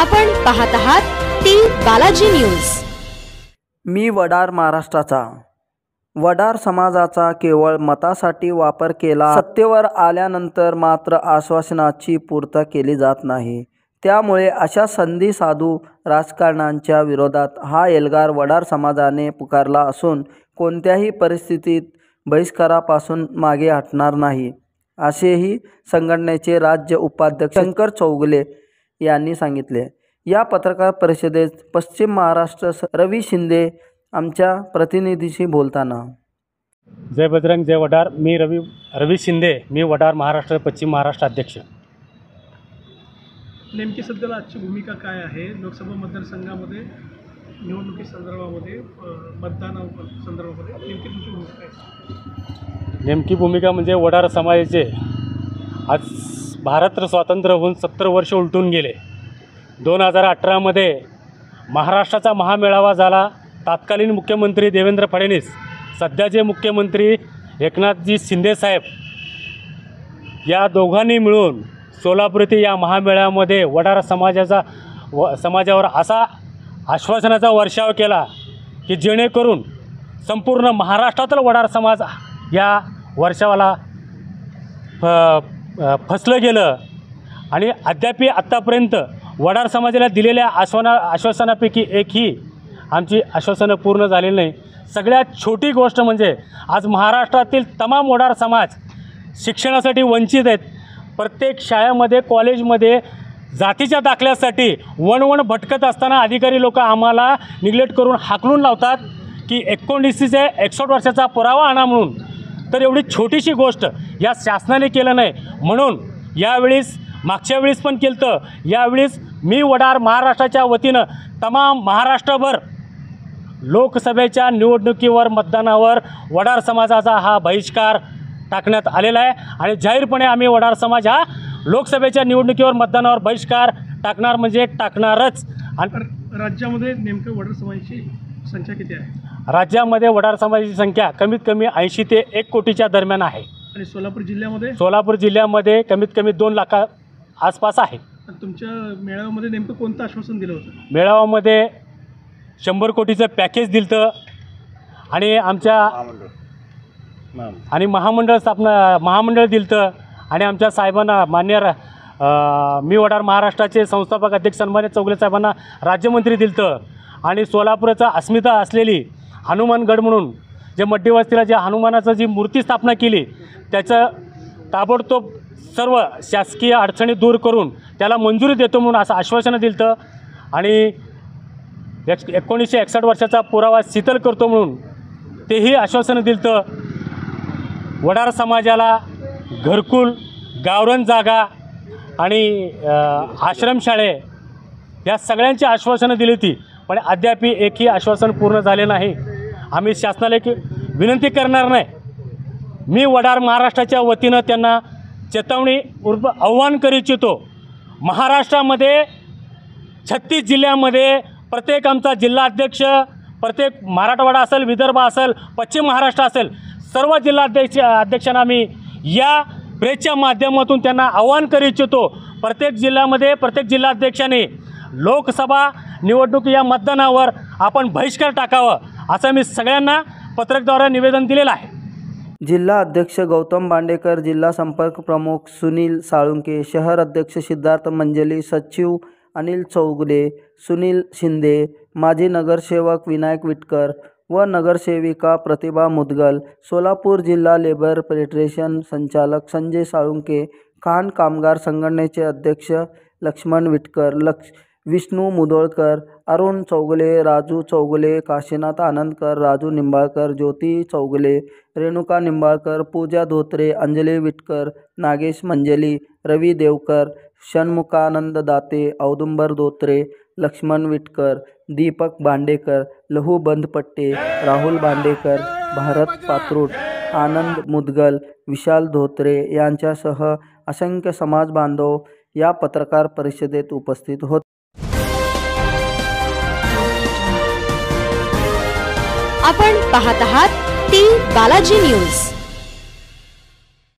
आपण पाहत आहात टी बालाजी न्यूज। मी वडार महाराष्ट्राचा। वडार समाजाचा केवळ मतासाठी वापर केला, सत्तेवर आल्यानंतर मात्र आश्वासनाची पूर्तता केली जात नाही। त्यामुळे अशा संधी साधू राजकारण्यांच्या विरोधात हा एल्गार वडार समाजाने पुकारला असून कोणत्याही परिस्थितीत बहिष्कारापासून मागे हटणार नाही, असेही संघटनेचे राज्य उपाध्यक्ष शंकर चौगुले यांनी सांगितले। या पत्रकार परिषदेत पश्चिम महाराष्ट्र रवी शिंदे आमच्या प्रतिनिधीशी बोलताना, जय बजरंग जय वडार। मी रवी शिंदे, मी वडार महाराष्ट्र पश्चिम महाराष्ट्र अध्यक्ष। नेमकी सध्याला आजची भूमिका काय आहे? लोकसभा मतदारसंघामध्ये निवडणुकी संदर्भामध्ये संदर्भामध्ये नेमकी तुमची भूमिका काय? नेमकी भूमिका म्हणजे वडार समाजाचे आज भारत स्वातंत्र्य होऊन 70 वर्ष उलटून गेले। 2018 मध्ये महाराष्ट्राचा महामेळावा झाला। तत्कालीन मुख्यमंत्री देवेंद्र फडणवीस, सध्याचे मुख्यमंत्री एकनाथजी शिंदे साहेब या दोघांनी मिळून सोलापूर येथे या महामेळाव्यामध्ये वडार समाजावर असा आश्वासनाचा वर्षाव केला की जेणेकरून संपूर्ण महाराष्ट्रातील वडार समाज या वर्षावाला फसलं गेलं आणि अद्याप आत्तापर्यंत वडार समाजाला दिलेल्या आश्वासनापैकी एकही आमची आश्वासनं पूर्ण झालेली नाही। सगळ्यात छोटी गोष्ट म्हणजे आज महाराष्ट्रातील तमाम वडार समाज शिक्षणासाठी वंचित आहेत। प्रत्येक शाळेमध्ये कॉलेजमध्ये जातीच्या दाखल्यासाठी वणवण भटकत असताना अधिकारी लोक आम्हाला निग्लेक्ट करून हाकलून लावतात की 19 61 वर्षाचा पुरावा आणा म्हणून। तर एवढी छोटीशी गोष्ट या शासनाने केलं नाही, म्हणून यावेळेस मागच्या वेळेस पण केलं तर यावेळेस मी वडार महाराष्ट्राच्या वतीनं तमाम महाराष्ट्रभर लोकसभेच्या निवडणुकीवर मतदानावर वडार समाजाचा हा बहिष्कार टाकण्यात आलेला आहे आणि जाहीरपणे आम्ही वडार समाज हा लोकसभेच्या निवडणुकीवर मतदानावर बहिष्कार टाकणार म्हणजे टाकणारच। आणि राज्यामध्ये नेमकं वडार समाजाची संख्या किती आहे? राज्यामध्ये वडार समाजाची संख्या कमीत कमी 80 ते 1 कोटीच्या दरम्यान आहे। आणि सोलापूर जिल्ह्यामध्ये? सोलापूर जिल्ह्यामध्ये कमीत कमी 2 लाखा आसपास आहे। तुमच्या मेळाव्यामध्ये नेमकं कोणतं आश्वासन दिलं होतं? मेळाव्यामध्ये 100 कोटीचं पॅकेज दिलं आणि आमच्या महामंडळ दिलं आणि आमच्या साहेबांना मान्य मी वडार महाराष्ट्राचे संस्थापक अध्यक्ष सन्मान्य चौगुले साहेबांना राज्यमंत्री दिलं आणि सोलापूरचा अस्मिता असलेली हनुमानगड म्हणून जे मध्यवस्तीला जे हनुमानाचं जी मूर्ती स्थापना केली त्याचं ताबडतोब सर्व शासकीय अडचणी दूर करून त्याला मंजुरी देतो म्हणून असं आश्वासन दिलं आणि 1961 वर्षाचा पुरावा शिथिल करतो म्हणून तेही आश्वासन दिलं। वडार समाजाला घरकुल, गावरान जागा आणि आश्रमशाळे या सगळ्यांची आश्वासनं दिली होती, पण अद्याप एकही आश्वासन पूर्ण झाले नाही। आम्ही शासनाला एक विनंती करणार नाही, मी वडार महाराष्ट्राच्या वतीनं त्यांना चेतावणी आव्हान करू इच्छितो। महाराष्ट्रामध्ये 36 जिल्ह्यामध्ये प्रत्येक आमचा जिल्हा अध्यक्ष, प्रत्येक मराठवाडा असेल, विदर्भ असेल, पश्चिम महाराष्ट्र असेल, सर्व जिल्हा अध्यक्षांना आम्ही या प्रेसच्या माध्यमातून त्यांना आव्हान करू इच्छितो, प्रत्येक जिल्ह्यामध्ये प्रत्येक जिल्हाध्यक्षांनी लोकसभा निवडणूक या मतदानावर आपण बहिष्कार टाकावं असं मी सगळ्यांना पत्रकाद्वारे निवेदन दिलेलं आहे। जिल्हा अध्यक्ष गौतम बांडेकर, जिल्हा संपर्क प्रमुख सुनील साळुंके, शहर अध्यक्ष सिद्धार्थ मंजली, सचिव अनिल चौगुले, सुनील शिंदे, माजी नगरसेवक विनायक विटकर व नगरसेविका प्रतिभा मुदगल, सोलापूर जिल्हा लेबर फेडरेशन संचालक संजय साळुंके, खाण कामगार संघटनेचे अध्यक्ष लक्ष्मण विटकर, विष्णू मुदोळकर, अरुण चौगुले, राजू चौगुले, काशीनाथ आनंदकर, राजू निंबाळकर, ज्योती चौगुले, रेणुका निंबाळकर, पूजा धोत्रे, अंजली विटकर, नागेश मंजली, रवी देवकर, षण्मुखानंद दाते, औदुंबर धोत्रे, लक्ष्मण विटकर, दीपक बांडेकर, लहू बंदपट्टे, राहुल बांडेकर, भारत पात्रूट, आनंद मुदगल, विशाल धोत्रे यांच्यासह असंख्य समाज बांधव या पत्रकार परिषदेत उपस्थित होते। आपण पाहत आहात टी बालाजी न्यूज।